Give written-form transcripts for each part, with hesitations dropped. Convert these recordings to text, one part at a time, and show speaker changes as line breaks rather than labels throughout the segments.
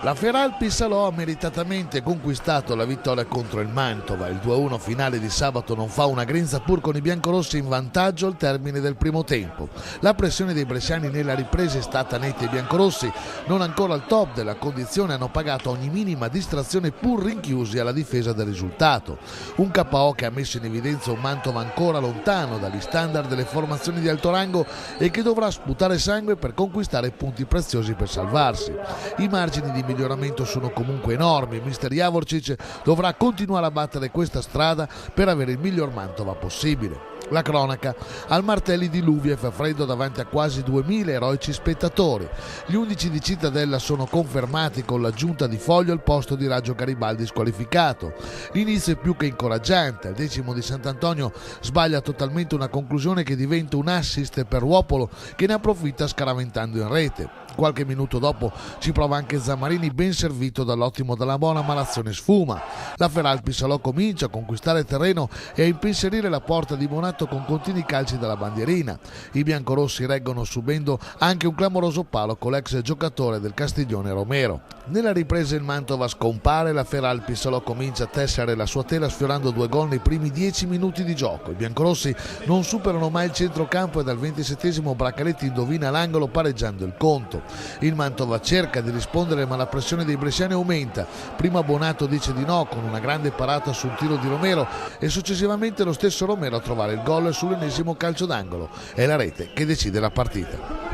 La Feralpi Salò ha meritatamente conquistato la vittoria contro il Mantova. Il 2-1 finale di sabato non fa una grinza pur con i biancorossi in vantaggio al termine del primo tempo. La pressione dei bresciani nella ripresa è stata netta. I biancorossi, non ancora al top della condizione, hanno pagato ogni minima distrazione pur rinchiusi alla difesa del risultato. Un KO che ha messo in evidenza un Mantova ancora lontano dagli standard delle formazioni di alto rango e che dovrà sputare sangue per conquistare punti preziosi per salvarsi. I margini di miglioramento sono comunque enormi. Mister Javorčić dovrà continuare a battere questa strada per avere il miglior Mantova possibile. La cronaca: al Martelli di Lluvia fa freddo davanti a quasi 2000 eroici spettatori. Gli 11 di Cittadella sono confermati con l'aggiunta di Foglio al posto di Raggio Garibaldi squalificato. L'inizio è più che incoraggiante. Al 10° di Sant'Antonio sbaglia totalmente una conclusione che diventa un assist per Ruopolo, che ne approfitta scaraventando in rete. Qualche minuto dopo ci prova anche Zammarini, ben servito dall'ottimo Dall'Abona, ma l'azione sfuma. La Feralpi Salò comincia a conquistare terreno e a impensierire la porta di Bonato con continui calci dalla bandierina. I biancorossi reggono subendo anche un clamoroso palo con l'ex giocatore del Castiglione Romero. Nella ripresa il Mantova scompare, la Feralpi Salò comincia a tessere la sua tela sfiorando 2 gol nei primi 10 minuti di gioco. I biancorossi non superano mai il centrocampo e dal 27° Bracaletti indovina l'angolo pareggiando il conto. Il Mantova cerca di rispondere, ma la pressione dei bresciani aumenta. Prima Bonato dice di no con una grande parata sul tiro di Romero e successivamente lo stesso Romero a trovare il gol sull'1° calcio d'angolo. È la rete che decide la partita.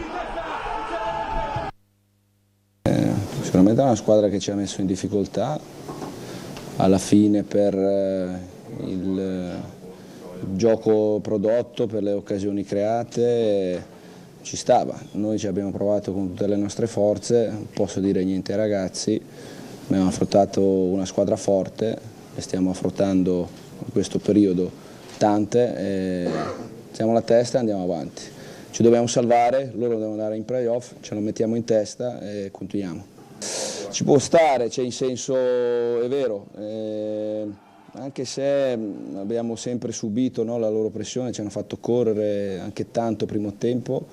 Sicuramente è una squadra che ci ha messo in difficoltà. Alla fine per il gioco prodotto, per le occasioni create, ci stava. Noi ci abbiamo provato con tutte le nostre forze, non posso dire niente ai ragazzi, abbiamo affrontato una squadra forte e stiamo affrontando in questo periodo tante, e siamo alla testa e andiamo avanti. Ci dobbiamo salvare, loro devono andare in playoff, ce lo mettiamo in testa e continuiamo. Ci può stare, cioè in senso, è vero, anche se abbiamo sempre subito, no, la loro pressione, ci hanno fatto correre anche tanto primo tempo,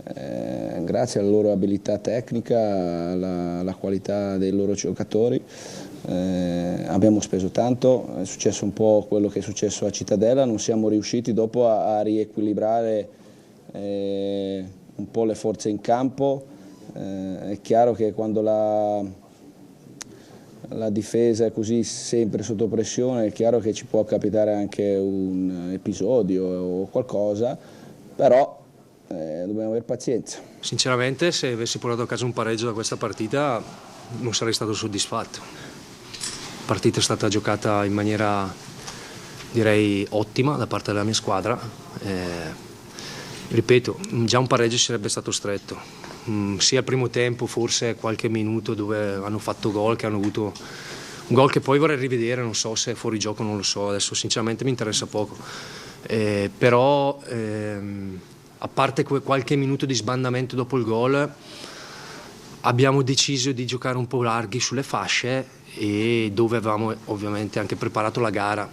grazie alla loro abilità tecnica, alla qualità dei loro giocatori. Abbiamo speso tanto, è successo un po' quello che è successo a Cittadella, non siamo riusciti dopo a riequilibrare un po' le forze in campo. È chiaro che quando la difesa è così sempre sotto pressione, è chiaro che ci può capitare anche un episodio o qualcosa, però dobbiamo avere pazienza.
Sinceramente, se avessi portato a casa un pareggio da questa partita non sarei stato soddisfatto. La partita è stata giocata in maniera, direi, ottima da parte della mia squadra. Ripeto, già un pareggio sarebbe stato stretto. Sia al primo tempo, forse qualche minuto dove hanno fatto gol, che hanno avuto un gol che poi vorrei rivedere, non so se è fuori gioco, non lo so, adesso sinceramente mi interessa poco. Però a parte qualche minuto di sbandamento dopo il gol, abbiamo deciso di giocare un po' larghi sulle fasce e dove avevamo ovviamente anche preparato la gara.